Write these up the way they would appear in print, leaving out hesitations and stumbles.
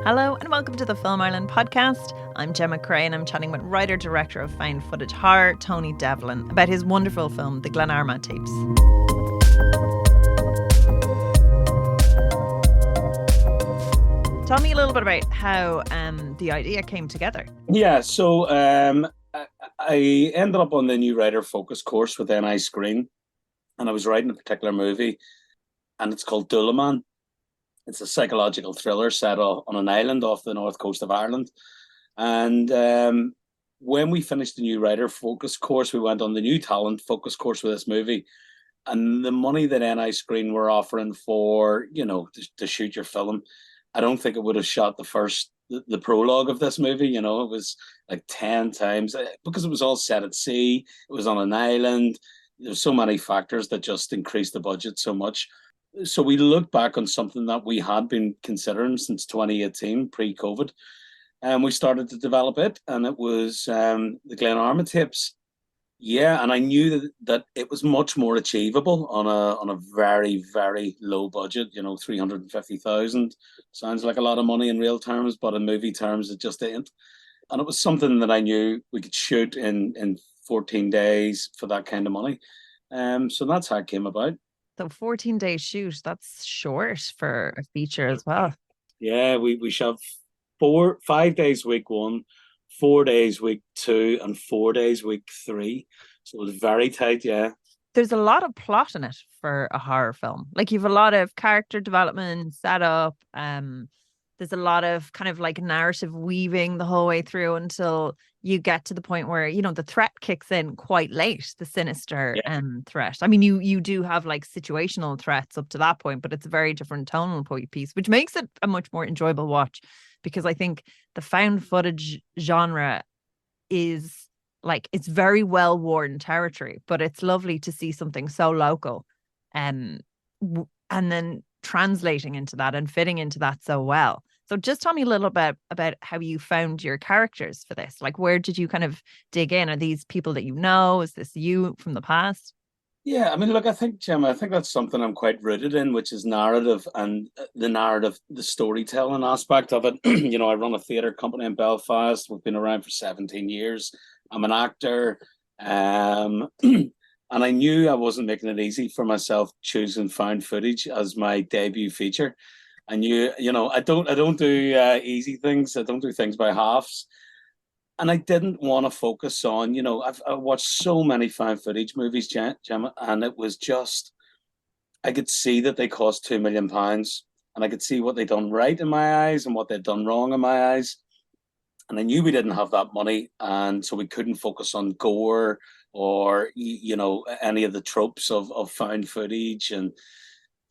Hello and welcome to the Film Ireland podcast. I'm Gemma Creagh and I'm chatting with writer-director of found footage horror, Tony Devlin, about his wonderful film, The Glenarma Tapes. Tell me a little bit about how the idea came together. Yeah, so I ended up on the new writer focus course with NI Screen, and I was writing a particular movie, and it's called Doulaman. It's a psychological thriller set on an island off the north coast of Ireland. And when we finished the new writer focus course, we went on the new talent focus course with this movie. And the money that NI Screen were offering for, to shoot your film, I don't think it would have shot the prologue of this movie. It was like 10 times, because it was all set at sea. It was on an island. There's so many factors that just increased the budget so much. So we looked back on something that we had been considering since 2018, pre-COVID, and we started to develop it, and it was the Glenarma Tapes. Yeah, and I knew that it was much more achievable on a very, very low budget. 350,000 sounds like a lot of money in real terms, but in movie terms, it just ain't. And it was something that I knew we could shoot in 14 days for that kind of money. So that's how it came about. So 14-day shoot, that's short for a feature as well. Yeah, we shot 5 days week 1, 4 days week 2, and 4 days week 3. So it was very tight, yeah. There's a lot of plot in it for a horror film. Like, you've a lot of character development, setup, there's a lot of kind of like narrative weaving the whole way through until you get to the point where, the threat kicks in quite late, the sinister threat. I mean, you do have like situational threats up to that point, but it's a very different tonal piece, which makes it a much more enjoyable watch, because I think the found footage genre is like, it's very well worn territory, but it's lovely to see something so local and then translating into that and fitting into that so well. So just tell me a little bit about how you found your characters for this. Like, where did you kind of dig in? Are these people that you know? Is this you from the past? Yeah, I mean, look, I think, Gemma, I think that's something I'm quite rooted in, which is narrative, and the storytelling aspect of it. I run a theatre company in Belfast. We've been around for 17 years. I'm an actor. And I knew I wasn't making it easy for myself choosing found footage as my debut feature. I knew, I don't do easy things. I don't do things by halves. And I didn't want to focus on, I've watched so many found footage movies, Gemma, and it was just, I could see that they cost £2 million, and I could see what they'd done right in my eyes and what they'd done wrong in my eyes. And I knew we didn't have that money, and so we couldn't focus on gore or, any of the tropes of found footage and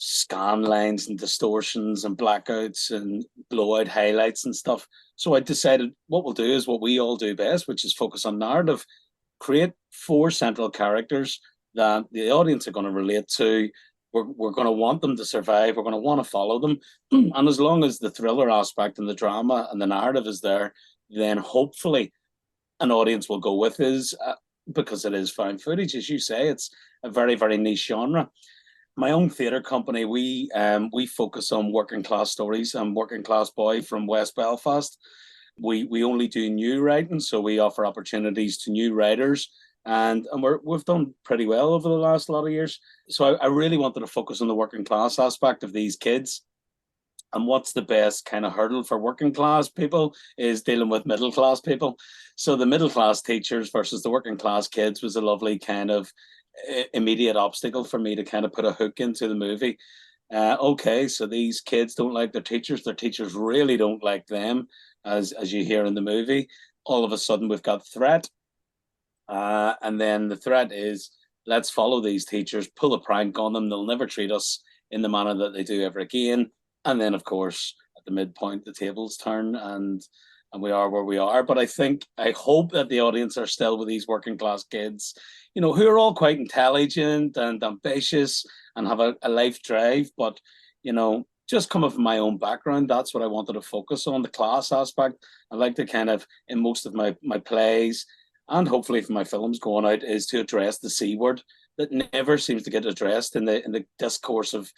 scan lines and distortions and blackouts and blowout highlights and stuff. So I decided what we'll do is what we all do best, which is focus on narrative, create 4 central characters that the audience are going to relate to. We're going to want them to survive. We're going to want to follow them. And as long as the thriller aspect and the drama and the narrative is there, then hopefully an audience will go with us, because it is found footage. As you say, it's a very, very niche genre. My own theatre company, we focus on working class stories. I'm working class boy from West Belfast. We only do new writing, so we offer opportunities to new writers, and we've done pretty well over the last lot of years. So I really wanted to focus on the working class aspect of these kids. And what's the best kind of hurdle for working class people is dealing with middle class people. So the middle class teachers versus the working class kids was a lovely kind of immediate obstacle for me to kind of put a hook into the movie. Okay, so these kids don't like their teachers really don't like them, as you hear in the movie. All of a sudden we've got threat, and then the threat is, let's follow these teachers, pull a prank on them, they'll never treat us in the manner that they do ever again. And then, of course, at the midpoint, the tables turn, and we are where we are. But I hope that the audience are still with these working class kids, who are all quite intelligent and ambitious and have a life drive. But, just coming from my own background, that's what I wanted to focus on, the class aspect. I like to kind of, in most of my plays, and hopefully for my films going out, is to address the C word that never seems to get addressed in the discourse of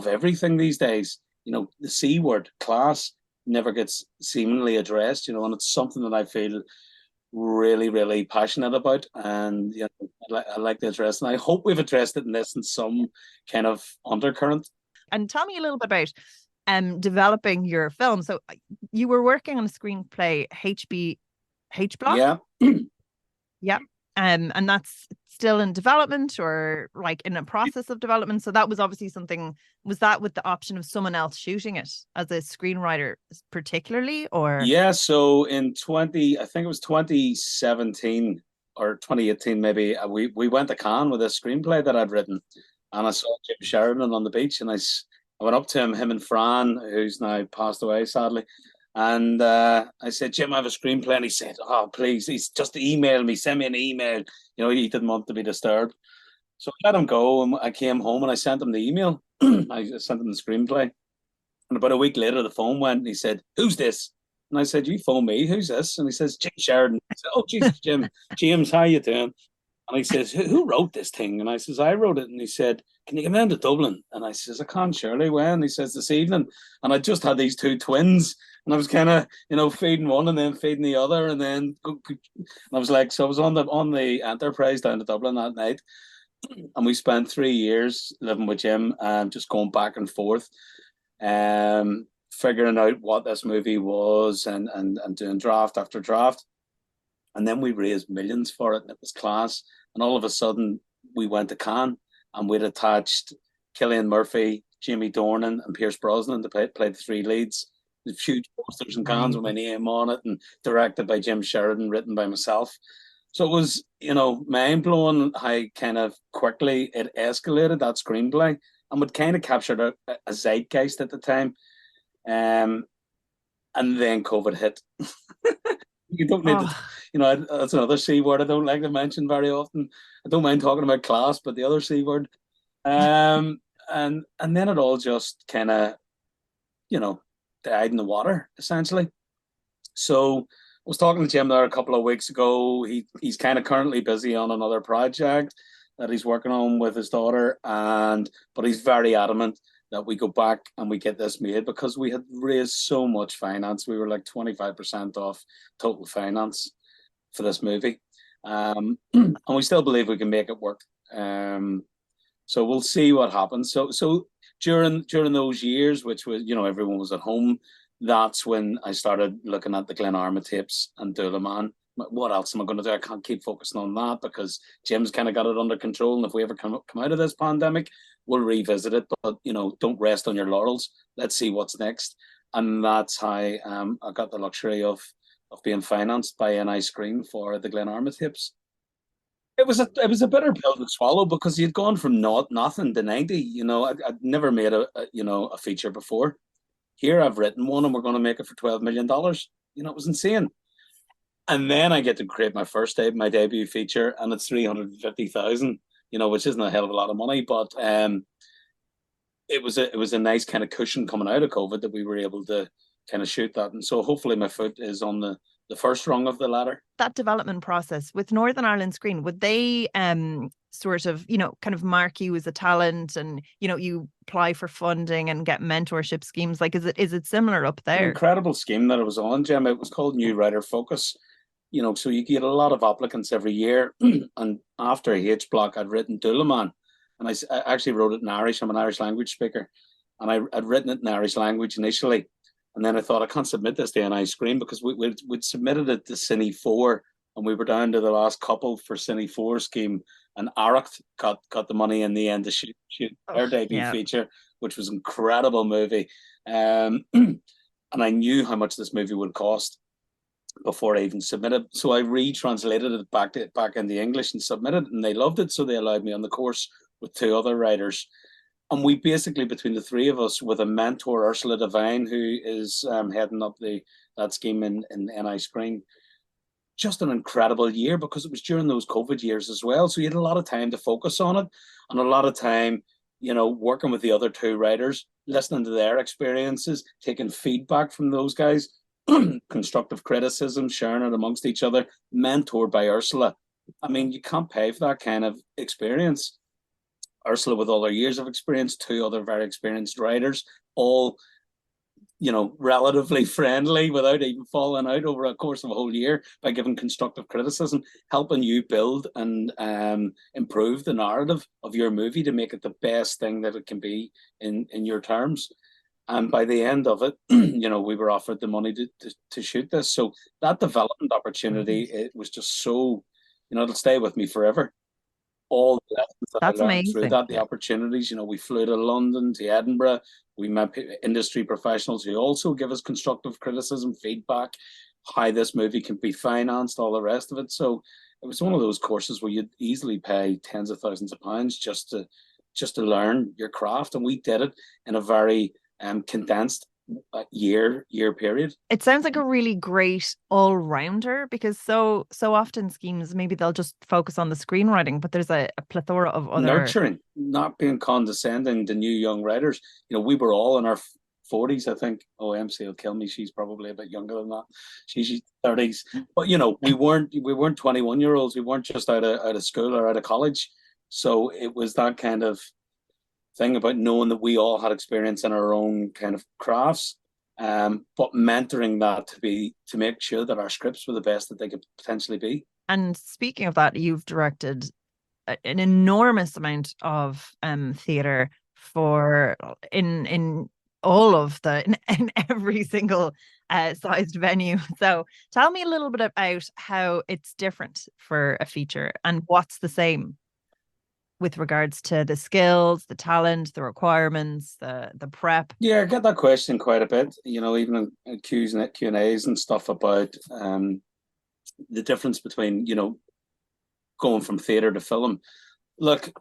everything these days. the C word, class, never gets seemingly addressed, and it's something that I feel really, really passionate about. And I like to address it. And I hope we've addressed it in this in some kind of undercurrent. And tell me a little bit about developing your film. So you were working on a screenplay, H Block? Yeah. Yeah. And that's still in development or like in a process of development. So that was obviously something, was that with the option of someone else shooting it as a screenwriter particularly, or? Yeah, so in I think it was 2017 or 2018 maybe, we went to Cannes with a screenplay that I'd written, and I saw Jim Sheridan on the beach, and I went up to him and Fran, who's now passed away sadly, and I said, Jim, I have a screenplay, and he said, oh, please, he's just email me, send me an email. He didn't want to be disturbed. So I let him go, and I came home and I sent him the email. I sent him the screenplay. And about a week later, the phone went, and he said, who's this? And I said, you phone me, who's this? And he says, Jim Sheridan. I said, oh, Jesus, Jim. James, how you doing? And he says, who wrote this thing? And I says, I wrote it. And he said, can you come down to Dublin? And I says, I can't, surely. When? He says, this evening. And I just had these two twins, and I was kind of, feeding one and then feeding the other. And then I was like, so I was on the Enterprise down to Dublin that night. And we spent 3 years living with Jim and just going back and forth, figuring out what this movie was, and doing draft after draft. And then we raised millions for it, and it was class. And all of a sudden, we went to Cannes, and we'd attached Cillian Murphy, Jamie Dornan, and Pierce Brosnan to play the three leads. There's huge posters in Cannes with my name on it, and directed by Jim Sheridan, written by myself. So it was, mind blowing how kind of quickly it escalated, that screenplay, and would kind of captured a zeitgeist at the time. And then COVID hit. You don't need to, that's another C word I don't like to mention very often. I don't mind talking about class, but the other C word. And then it all just kind of, died in the water, essentially. So I was talking to Jim there a couple of weeks ago. He's kind of currently busy on another project that he's working on with his daughter, but he's very adamant that we go back and we get this made, because we had raised so much finance. We were like 25% off total finance for this movie. And we still believe we can make it work. So we'll see what happens. So during those years, which was, everyone was at home, that's when I started looking at the Glenarma Tapes and Doulaman. What else am I going to do? I can't keep focusing on that, because Jim's kind of got it under control. And if we ever come out of this pandemic, we'll revisit it. But, don't rest on your laurels. Let's see what's next. And that's how I got the luxury of being financed by NI Screen for the Glenarma Tapes. It was a bitter pill to swallow, because you'd gone from nothing to 90. I'd never made a feature before. Here I've written one, and we're going to make it for $12 million. It was insane. And then I get to create my debut feature, and it's 350,000, which isn't a hell of a lot of money, but it was a nice kind of cushion coming out of COVID that we were able to kind of shoot that. And so hopefully my foot is on the first rung of the ladder. That development process with Northern Ireland Screen, would they sort of, kind of mark you as a talent, and, you apply for funding and get mentorship schemes? Like, is it similar up there? An incredible scheme that it was on, Gemma. It was called New Writer Focus. So you get a lot of applicants every year. And after H Block, I'd written Doulaman, and I actually wrote it in Irish. I'm an Irish language speaker, and I'd written it in Irish language initially. And then I thought, I can't submit this to NI Screen, because we'd submitted it to Cine 4, and we were down to the last couple for Cine 4 scheme, and Aracht got the money in the end to shoot their debut feature, which was an incredible movie. And I knew how much this movie would cost before I even submitted. So I retranslated it back into English and submitted, and they loved it. So they allowed me on the course with two other writers. And we basically, between the three of us, with a mentor, Ursula Devine, who is heading up that scheme in NI Screen, just an incredible year, because it was during those COVID years as well. So you had a lot of time to focus on it, and a lot of time, working with the other two writers, listening to their experiences, taking feedback from those guys, constructive criticism, sharing it amongst each other, mentored by Ursula. I mean, you can't pay for that kind of experience. Ursula, with all her years of experience, two other very experienced writers, all relatively friendly without even falling out over a course of a whole year by giving constructive criticism, helping you build and improve the narrative of your movie to make it the best thing that it can be in your terms. And by the end of it, we were offered the money to shoot this. So that development opportunity, it was just so, it'll stay with me forever. All the lessons that I That's learned through amazing. that, the opportunities, we flew to London, to Edinburgh. We met industry professionals who also give us constructive criticism, feedback, how this movie can be financed, all the rest of it. So it was one of those courses where you'd easily pay tens of thousands of pounds just to learn your craft, and we did it in a very condensed year period. It sounds like a really great all-rounder, because so often schemes, maybe they'll just focus on the screenwriting, but there's a plethora of other. Nurturing, not being condescending to new young writers. We were all in our 40s, I think. Oh, MC will kill me. She's probably a bit younger than that. She's 30s. But we weren't 21-year-olds. We weren't just out of school or out of college. So it was that kind of thing about knowing that we all had experience in our own kind of crafts, but mentoring that to make sure that our scripts were the best that they could potentially be. And speaking of that, you've directed an enormous amount of theater for in all of in every single sized venue. So tell me a little bit about how it's different for a feature and what's the same with regards to the skills, the talent, the requirements, the prep. Yeah, I get that question quite a bit. Even in Q's and Q&A's and stuff about the difference between going from theater to film. Look,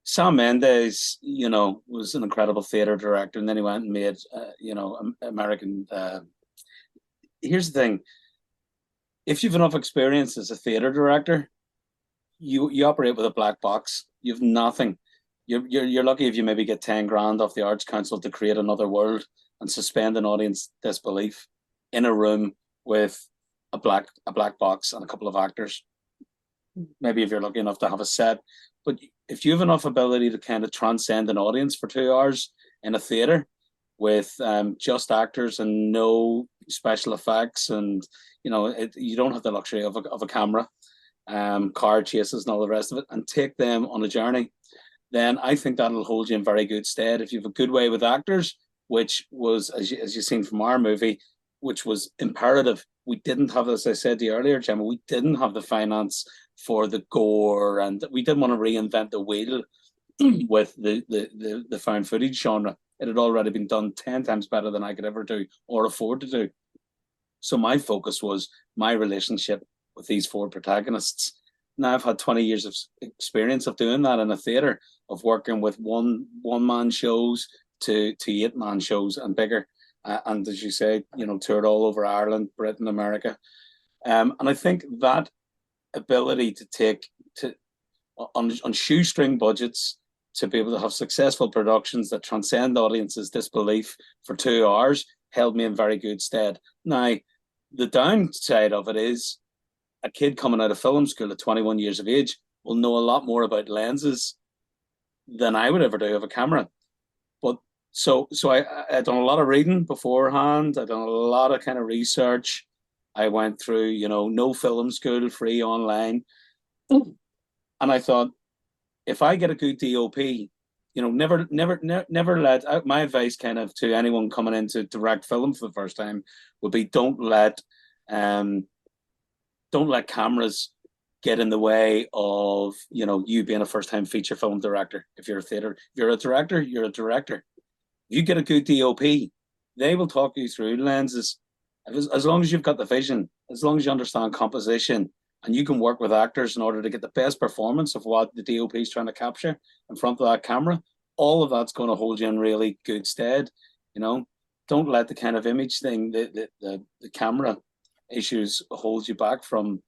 Sam Mendes, was an incredible theater director, and then he went and made, American. Here's the thing: if you've enough experience as a theater director, you operate with a black box. You've nothing. You're lucky if you maybe get 10 grand off the Arts Council to create another world and suspend an audience disbelief in a room with a black box and a couple of actors. Maybe if you're lucky enough to have a set. But if you have enough ability to kind of transcend an audience for 2 hours in a theater with just actors and no special effects, and you don't have the luxury of a camera, car chases and all the rest of it, and take them on a journey, then I think that'll hold you in very good stead. If you have a good way with actors, which was, as you've seen from our movie, which was imperative. We didn't have, as I said to you earlier, Gemma, we didn't have the finance for the gore, and we didn't want to reinvent the wheel with the found footage genre. It had already been done 10 times better than I could ever do or afford to do. So my focus was my relationship with these 4 protagonists. Now I've had 20 years of experience of doing that in a theater, of working with one-man shows to 8-man shows and bigger. And as you say, toured all over Ireland, Britain, America. And I think that ability to take on shoestring budgets to be able to have successful productions that transcend audiences' disbelief for 2 hours held me in very good stead. Now, the downside of it is a kid coming out of film school at 21 years of age will know a lot more about lenses than I would ever do of a camera. But so I done a lot of reading beforehand. I done a lot of kind of research. I went through, no film school, free online. And I thought, if I get a good DOP, never let, my advice kind of to anyone coming in to direct film for the first time would be don't let cameras get in the way of, you being a first-time feature film director. If you're a director, you're a director. If you get a good DOP, they will talk you through lenses. As long as you've got the vision, as long as you understand composition, and you can work with actors in order to get the best performance of what the DOP is trying to capture in front of that camera, all of that's going to hold you in really good stead. Don't let the kind of image thing, the camera issues hold you back from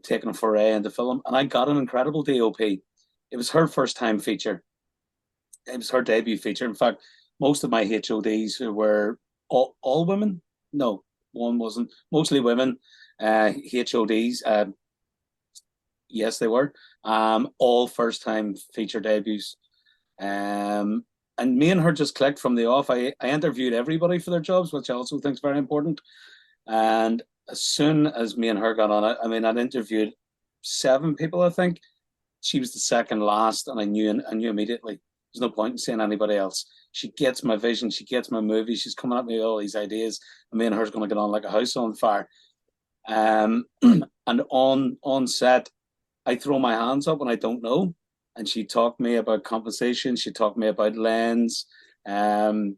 taking a foray into film. And I got an incredible DOP. It was her first time feature. It was her debut feature. In fact, most of my HODs were all women. No, one wasn't. Mostly women. HODs. Yes, they were. All first time feature debuts. and me and her just clicked from the off. I interviewed everybody for their jobs, which I also think is very important. And as soon as me and her got on it, I mean, I'd interviewed 7 people, I think. She was the second last, and I knew immediately. There's no point in saying anybody else. She gets my vision, she gets my movie, she's coming at me with all these ideas, and me and her's going to get on like a house on fire. And on set, I throw my hands up when I don't know, and she talked me about composition, she talked me about lens, and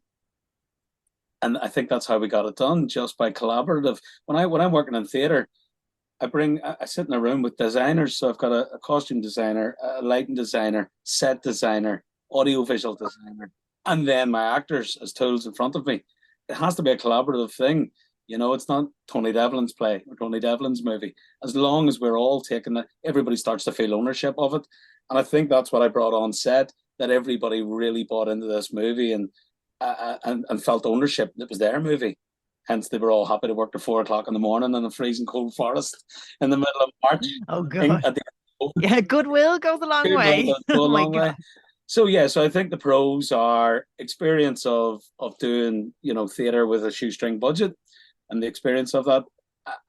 I think that's how we got it done, just by collaborative. When I'm working in theatre, I sit in a room with designers. So I've got a costume designer, a lighting designer, set designer, audiovisual designer, and then my actors as tools in front of me. It has to be a collaborative thing. It's not Tony Devlin's play or Tony Devlin's movie. As long as we're all taking it, everybody starts to feel ownership of it. And I think that's what I brought on set, that everybody really bought into this movie and felt ownership. It was their movie. Hence, they were all happy to work to 4 o'clock in the morning in a freezing cold forest in the middle of March. Oh, God. Yeah, goodwill goes a long way. Goes a long way. So I think the pros are experience of doing theatre with a shoestring budget, and the experience of that,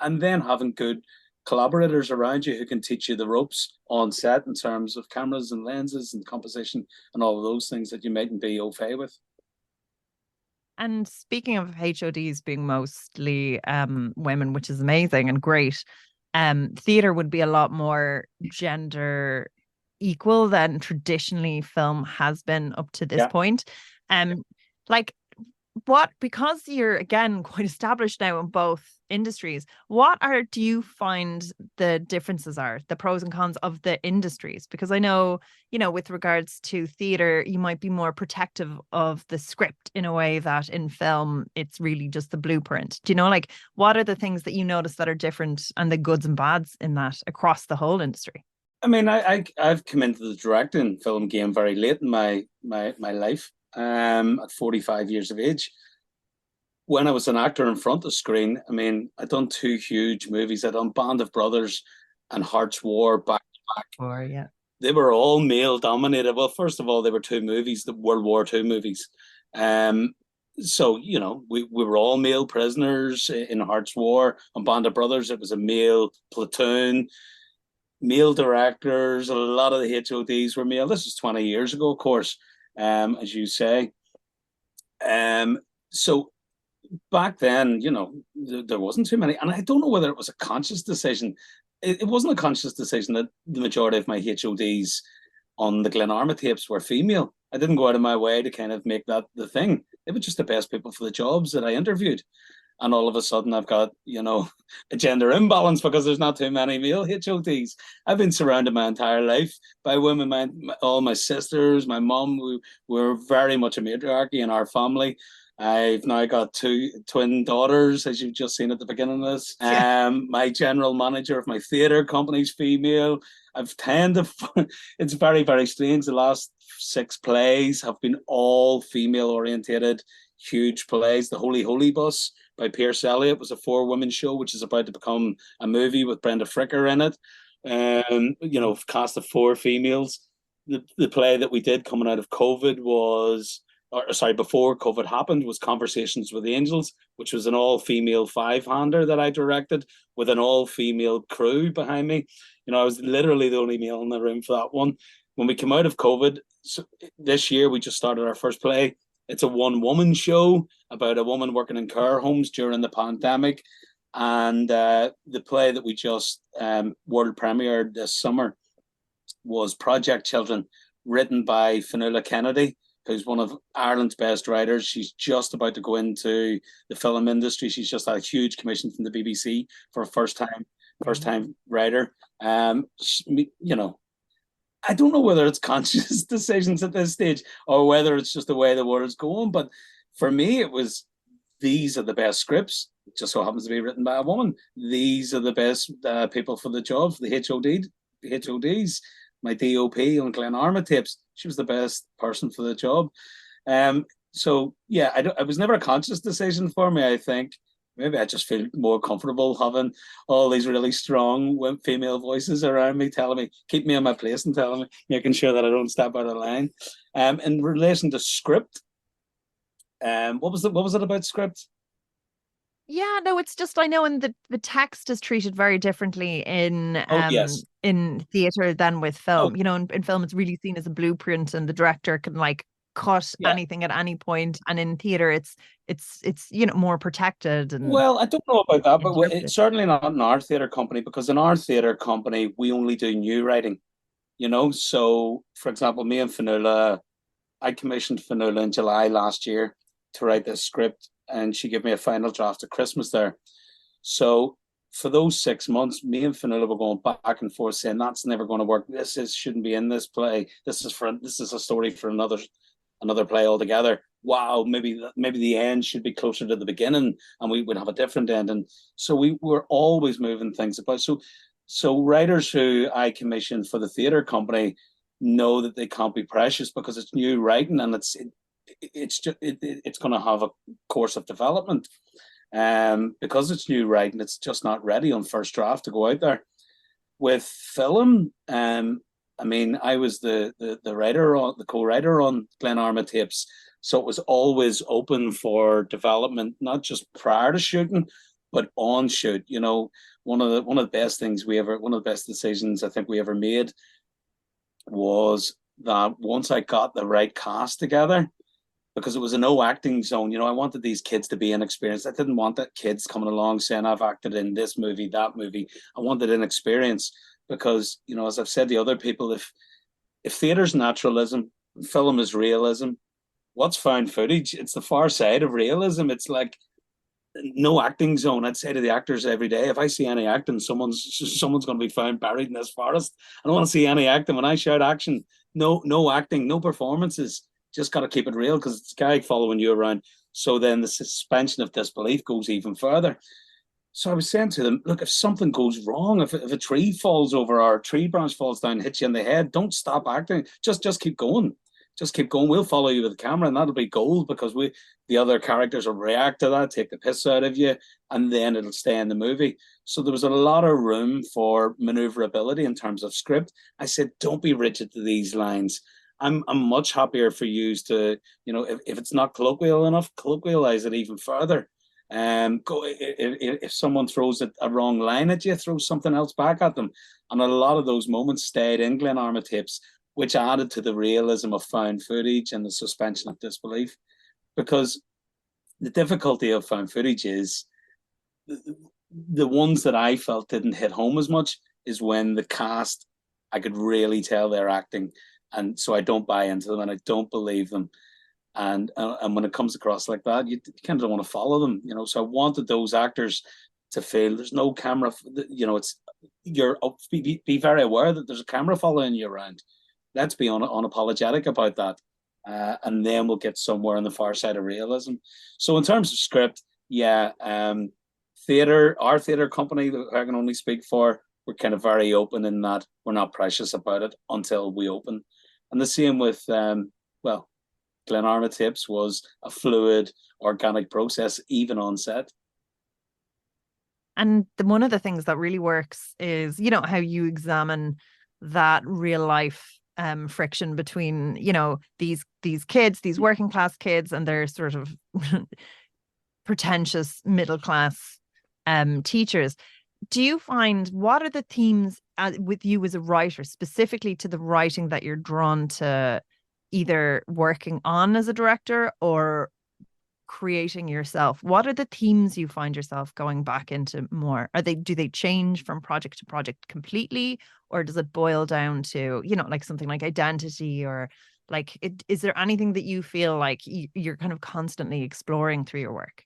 and then having good collaborators around you who can teach you the ropes on set in terms of cameras and lenses and composition and all of those things that you mightn't be au fait with. And speaking of HODs being mostly women, which is amazing and great, theatre would be a lot more gender equal than traditionally film has been up to this point. Because you're again quite established now in both industries, do you find the differences are, the pros and cons of the industries? Because I know, with regards to theatre, you might be more protective of the script in a way that in film, it's really just the blueprint. Do you know, what are the things that you notice that are different and the goods and bads in that across the whole industry? I mean, I've come into the directing film game very late in my life. At 45 years of age. When I was an actor in front of screen, I mean, I'd done 2 huge movies. I'd done Band of Brothers and Hearts War back to back. Yeah. They were all male dominated. Well, first of all, they were 2 movies, the World War II movies. So, we were all male prisoners in Hearts War. On Band of Brothers, it was a male platoon, male directors. A lot of the HODs were male. This was 20 years ago, of course. As you say. So back then, there wasn't too many. And I don't know whether it was a conscious decision. It wasn't a conscious decision that the majority of my HODs on the Glenarma tapes were female. I didn't go out of my way to kind of make that the thing. They were just the best people for the jobs that I interviewed. And all of a sudden I've got, a gender imbalance because there's not too many male HODs. I've been surrounded my entire life by women. All my sisters, my mum, we were very much a matriarchy in our family. I've now got 2 twin daughters, as you've just seen at the beginning of this. My general manager of my theatre company's female. It's very, very strange. The last 6 plays have been all female orientated, huge plays. The Holy Holy Bus by Pierce Elliott was a 4-woman show, which is about to become a movie with Brenda Fricker in it. Cast of 4 females. The play that we did coming out of COVID before COVID happened, was Conversations with Angels, which was an all-female 5-hander that I directed with an all-female crew behind me. I was literally the only male in the room for that one. When we came out of COVID, this year we just started our first play. It's a 1-woman show about a woman working in care homes during the pandemic. And the play that we just world premiered this summer was Project Children, written by Fionnuala Kennedy, who's one of Ireland's best writers. She's just about to go into the film industry. She's just had a huge commission from the BBC for a first-time writer. I don't know whether it's conscious decisions at this stage or whether it's just the way the world's going. But for me, it was, these are the best scripts. It just so happens to be written by a woman. These are the best people for the jobs, the HODs. My DOP on Glenarma Tapes, she was the best person for the job. It was never a conscious decision for me, I think. maybe I just feel more comfortable having all these really strong female voices around me, telling me, keep me in my place, and telling me, making sure that I don't step out of line. In relation to script, what was it about script? Yeah, no, it's just I know, and the text is treated very differently Oh yes. in theater than with Oh film. You know, in film it's really seen as a blueprint and the director can like cut yeah. anything at any point, and in theater it's you know more protected and Well, I don't know about that, but it's interpreted. certainly not in our theatre company, because in our theatre company we only do new writing. So for example, me and Fanula, I commissioned Fanula in July last year to write this script, and she gave me a final draft at Christmas there. So for those 6 months, me and Fanula were going back and forth saying that's never going to work. Shouldn't be in this play. This is a story for another play altogether. Wow, maybe the end should be closer to the beginning, and we would have a different end. And so we were always moving things about. So writers who I commission for the theatre company know that they can't be precious, because it's new writing, and it's going to have a course of development. Because it's new writing, it's just not ready on first draft to go out there. With film, I mean, I was the writer on the co-writer on Glenarma Tapes, so it was always open for development, not just prior to shooting, but on shoot. One of the best things one of the best decisions I think we ever made was that once I got the right cast together, because it was a no acting zone. I wanted these kids to be inexperienced. I didn't want that kids coming along saying I've acted in this movie, that movie. I wanted an experience, because as I've said to other people, if theatre's naturalism, film is realism. What's found footage? It's the far side of realism. It's like no acting zone. I'd say to the actors every day, if I see any acting, someone's going to be found buried in this forest. I don't want to see any acting. When I shout action, no acting, no performances. Just got to keep it real, because it's a guy following you around. So then the suspension of disbelief goes even further. So I was saying to them, look, if something goes wrong, if a tree falls over or a tree branch falls down, hits you in the head, don't stop acting. Just keep going. Just keep going. We'll follow you with the camera, and that'll be gold, because the other characters will react to that, take the piss out of you, and then it'll stay in the movie. So there was a lot of room for maneuverability in terms of script. I said, don't be rigid to these lines. I'm much happier for you to, if it's not colloquial enough, colloquialize it even further. If someone throws a wrong line at you, throw something else back at them. And a lot of those moments stayed in Glenarma Tapes, which added to the realism of found footage and the suspension of disbelief. Because the difficulty of found footage is the ones that I felt didn't hit home as much is when the cast, I could really tell they're acting, and so I don't buy into them and I don't believe them. And when it comes across like that, you kind of don't want to follow them, So I wanted those actors to feel there's no camera. It's be very aware that there's a camera following you around. Let's be unapologetic about that, and then we'll get somewhere on the far side of realism. So in terms of script, yeah, our theater company that I can only speak for, we're kind of very open in that we're not precious about it until we open. And the same with Glenarma Tapes was a fluid, organic process, even on set. And one of the things that really works is, how you examine that real life friction between, these kids, these working class kids, and their sort of pretentious middle class teachers. Do you find, what are the themes with you as a writer, specifically to the writing that you're drawn to either working on as a director or creating yourself? What are the themes you find yourself going back into more? Do they change from project to project completely, or does it boil down to, like something like identity, or like is there anything that you feel like you're kind of constantly exploring through your work?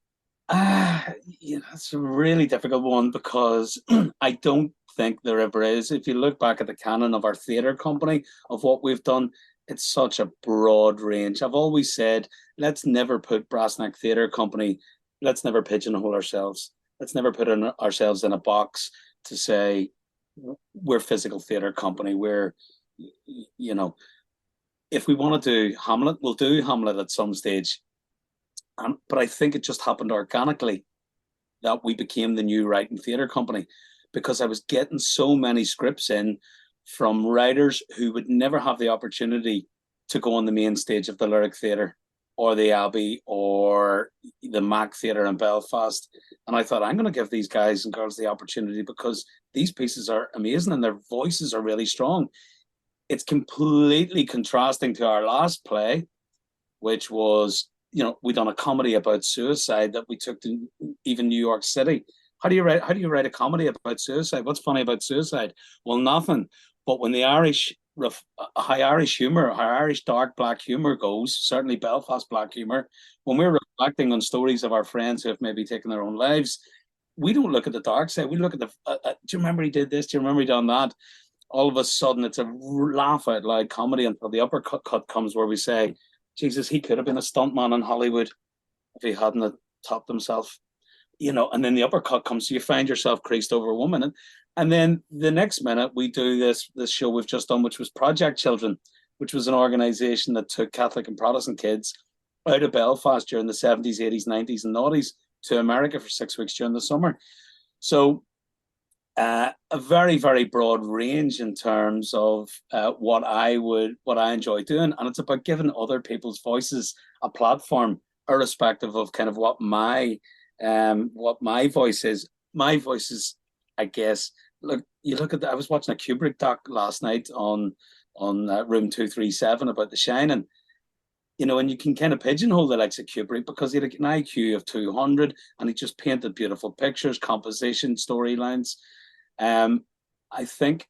It's a really difficult one, because I don't think there ever is. If you look back at the canon of our theatre company, of what we've done, it's such a broad range. I've always said, let's never put Brassneck Theatre Company, let's never pigeonhole ourselves. Let's never put ourselves in a box to say we're physical theatre company. If we want to do Hamlet, we'll do Hamlet at some stage. But I think it just happened organically. that we became the new writing theatre company, because I was getting so many scripts in from writers who would never have the opportunity to go on the main stage of the Lyric Theatre or the Abbey or the Mac Theatre in Belfast. And I thought, I'm going to give these guys and girls the opportunity because these pieces are amazing and their voices are really strong. It's completely contrasting to our last play, which was, we done a comedy about suicide that we took to even New York City. How do you write a comedy about suicide? What's funny about suicide? Well, nothing. But when the Irish, how Irish humor, how Irish dark black humor goes, certainly Belfast black humor, when we're reflecting on stories of our friends who have maybe taken their own lives, we don't look at the dark side. We look at the, do you remember he did this? Do you remember he done that? All of a sudden, it's a laugh out loud comedy until the uppercut comes where we say, Jesus, he could have been a stuntman in Hollywood if he hadn't topped himself. And then the uppercut comes, so you find yourself creased over a woman. And then the next minute, we do this show we've just done, which was Project Children, which was an organization that took Catholic and Protestant kids out of Belfast during the 70s, 80s, 90s, and noughties to America for 6 weeks during the summer. So a very, very broad range in terms of what I enjoy doing. And it's about giving other people's voices a platform, irrespective of kind of what my voice is. My voice is, I guess, I was watching a Kubrick doc last night on Room 237 about The Shining, and you can kind of pigeonhole the likes of Kubrick because he had an IQ of 200 and he just painted beautiful pictures, composition, storylines. I think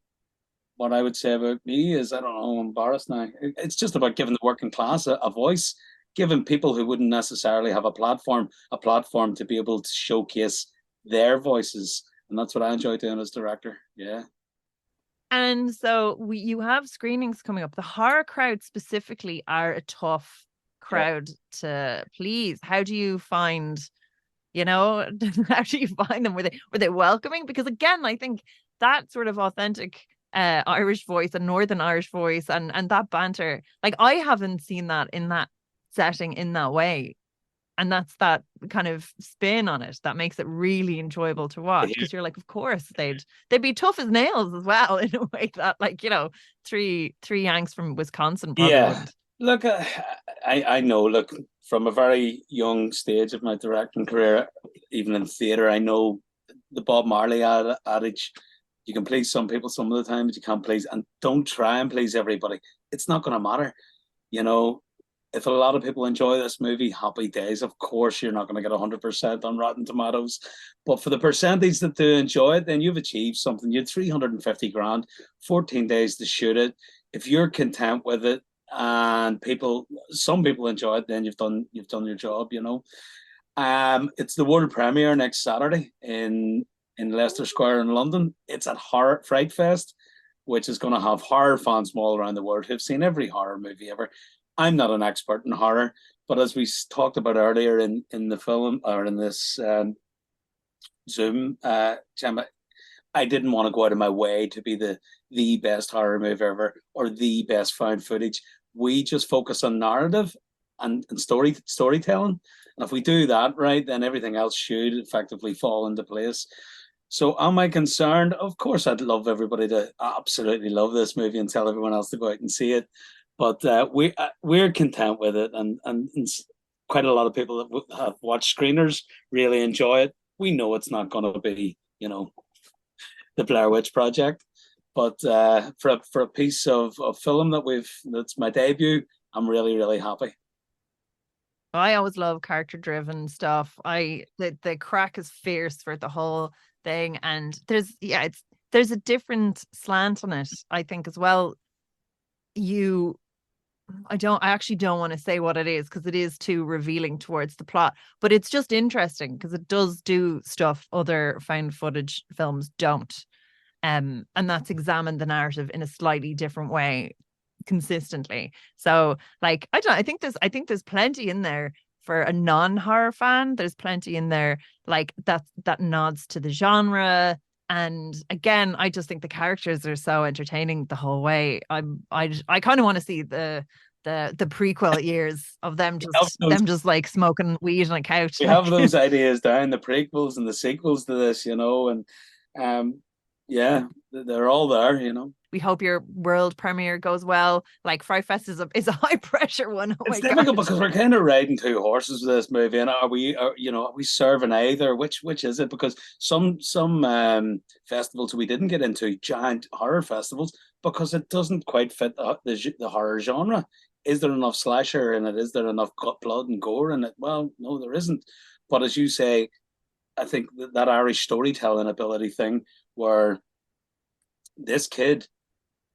what I would say about me is, I don't know, I'm embarrassed now. It's just about giving the working class a voice, giving people who wouldn't necessarily have a platform to be able to showcase their voices. And that's what I enjoy doing as director. Yeah. And so you have screenings coming up. The horror crowd specifically are a tough crowd to please. How do you find, how do you find them? Were they welcoming? Because again, I think that sort of authentic Irish voice and Northern Irish voice and that banter, like I haven't seen that in that setting in that way. And that's that kind of spin on it that makes it really enjoyable to watch, because you're like, of course they'd be tough as nails as well, in a way that, like, three Yanks from Wisconsin probably wouldn't. Look, I know, look, from a very young stage of my directing career, even in theatre, I know the Bob Marley adage, you can please some people some of the time, but you can't please, and don't try and please everybody. It's not going to matter. If a lot of people enjoy this movie, happy days. Of course, you're not going to get 100% on Rotten Tomatoes. But for the percentage that do enjoy it, then you've achieved something. You had 350 grand, 14 days to shoot it. If you're content with it and some people enjoy it, then you've done your job, It's the world premiere next Saturday in Leicester Square in London. It's at FrightFest, which is going to have horror fans from all around the world who've seen every horror movie ever. I'm not an expert in horror, but as we talked about earlier in the film or in this Zoom, Gemma, I didn't want to go out of my way to be the best horror movie ever or the best found footage. We just focus on narrative and storytelling. And if we do that right, then everything else should effectively fall into place. So am I concerned? Of course, I'd love everybody to absolutely love this movie and tell everyone else to go out and see it. But we're content with it, and quite a lot of people that have watched screeners really enjoy it. We know it's not going to be, the Blair Witch Project, but for a piece of film that's my debut, I'm really, really happy. I always love character-driven stuff. The crack is fierce for the whole thing, and there's a different slant on it, I think, as well. I actually don't want to say what it is because it is too revealing towards the plot, but it's just interesting because it does do stuff other found footage films don't. And that's examine the narrative in a slightly different way consistently. So, like, I think there's plenty in there for a non-horror fan. There's plenty in there like that nods to the genre. And again, I just think the characters are so entertaining the whole way. I kind of want to see the the prequel years of those, them just like smoking weed on a couch. we Like, have those ideas down, the prequels and the sequels to this, and yeah, they're all there, we hope your world premiere goes well. Like FrightFest is a high pressure one. Oh It's my difficult god. because we're kind of riding two horses with this movie, and are we serving either? Which is it? Because some festivals we didn't get into, giant horror festivals, because it doesn't quite fit the horror genre. Is there enough slasher in it? Is there enough blood and gore in it? Well, no, there isn't. But as you say, I think that Irish storytelling ability thing, where this kid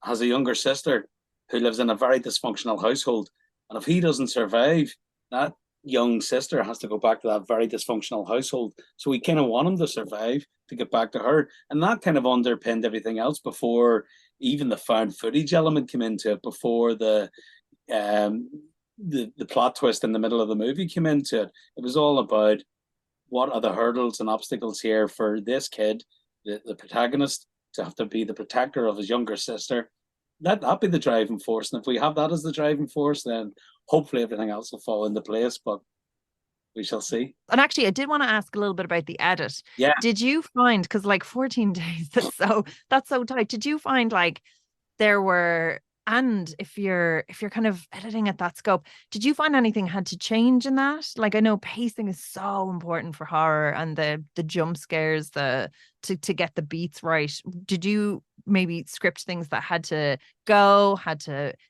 has a younger sister who lives in a very dysfunctional household. And if he doesn't survive, that young sister has to go back to that very dysfunctional household. So we kind of want him to survive to get back to her. And that kind of underpinned everything else before even the found footage element came into it, before um, the plot twist in the middle of the movie came into it. It was all about what are the hurdles and obstacles here for this kid, the protagonist, to have to be the protector of his younger sister. That'd be the driving force. And if we have that as the driving force, then hopefully everything else will fall into place. But we shall see. And actually, I did want to ask a little bit about the edit. Yeah, Did you find, because like 14 days, that's so tight. Did you find like there were, and if you're kind of editing at that scope, did you find anything had to change in that? Like, I know pacing is so important for horror, and the jump scares, to get the beats right. Did you maybe script things that had to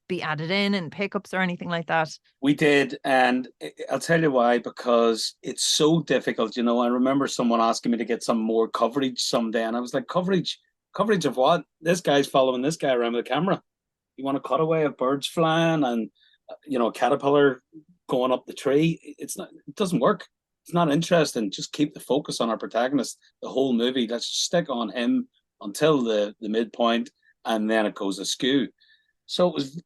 be added in, and pickups or anything like that? we did. And I'll tell you why, because it's so difficult. I remember someone asking me to get some more coverage someday. And I was like, coverage? Coverage of what? This guy's following this guy around with a camera. You want a cutaway of birds flying and a caterpillar going up the tree? It doesn't work. It's not interesting. Just keep the focus on our protagonist the whole movie. Let's stick on him until the midpoint, and then it goes askew. So it was,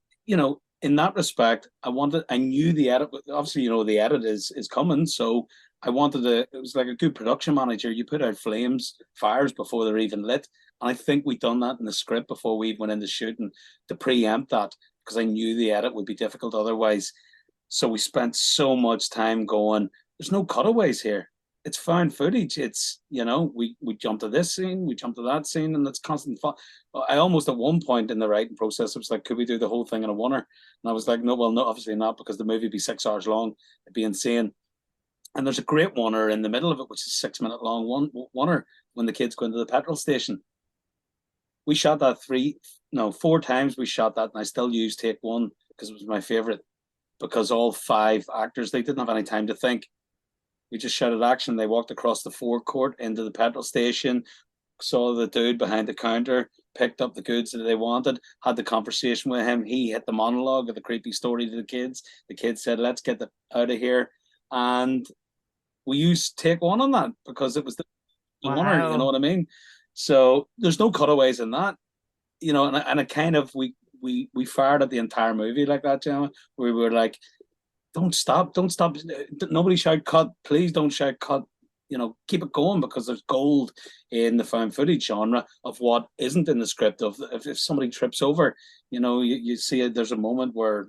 in that respect, I knew the edit. Obviously, the edit is coming. So I wanted to. It was like a good production manager. You put out fires before they're even lit. And I think we'd done that in the script before we went into shooting to preempt that, because I knew the edit would be difficult otherwise. So we spent so much time going, there's no cutaways here. It's found footage. It's, we jump to this scene, we jump to that scene, and it's constant fun. I almost at one point in the writing process, it was like, could we do the whole thing in a oneer? And I was like, no, well, no, obviously not, because the movie would be 6 hours long. It'd be insane. And there's a great oneer in the middle of it, which is 6 minute long oneer when the kids go into the petrol station. We shot that 4 times. We shot that, and I still use take one because it was my favorite. Because all 5 actors, they didn't have any time to think. We just shouted action. They walked across the forecourt into the petrol station, saw the dude behind the counter, picked up the goods that they wanted, had the conversation with him. He hit the monologue of the creepy story to the kids. The kids said, "Let's get out of here," and we used take one on that because it was the winner. You know what I mean? So there's no cutaways in that, and it kind of we fired at the entire movie like that, Gemma. We were like, don't stop, nobody shout cut, please don't shout cut. Keep it going, because there's gold in the found footage genre of what isn't in the script. Of if somebody trips over, you see it. There's a moment where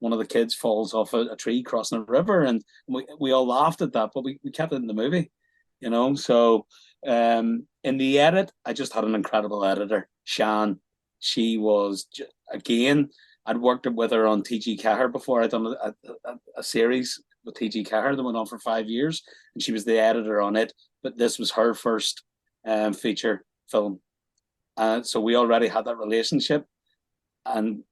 one of the kids falls off a tree crossing a river, and we all laughed at that, but we kept it in the movie. So in the edit, I just had an incredible editor, Shan. She was, again, I'd worked with her on T.G. Caher before. I'd done a series with T.G. Caher that went on for 5 years, and she was the editor on it. But this was her first feature film. So we already had that relationship. And,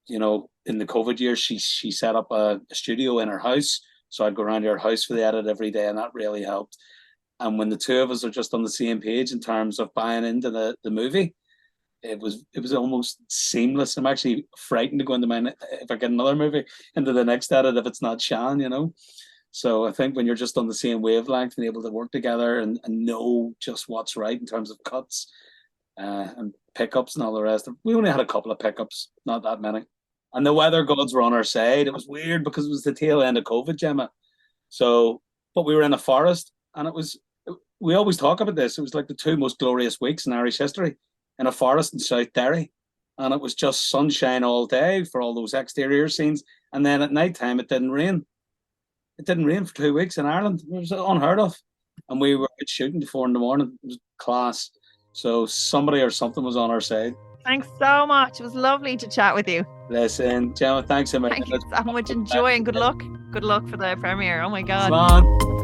in the COVID years, she set up a studio in her house. So I'd go around to her house for the edit every day, and that really helped. And when the two of us are just on the same page in terms of buying into the movie, it was almost seamless. I'm actually frightened to go into if I get another movie into the next edit if it's not Shan. So I think when you're just on the same wavelength and able to work together and know just what's right in terms of cuts and pickups and all the rest, we only had a couple of pickups, not that many. And the weather gods were on our side. It was weird because it was the tail end of COVID, Gemma. So, but we were in a forest, and we always talk about this. It was like the 2 most glorious weeks in Irish history, in a forest in South Derry. And it was just sunshine all day for all those exterior scenes. And then at night time, it didn't rain. It didn't rain for 2 weeks in Ireland. It was unheard of. And we were out shooting to 4 a.m. It was class. So somebody or something was on our side. Thanks so much. It was lovely to chat with you. Listen, Gemma, thanks so much. Thank you so much. Enjoy and good luck. Good luck for the premiere. Oh my God. Come on.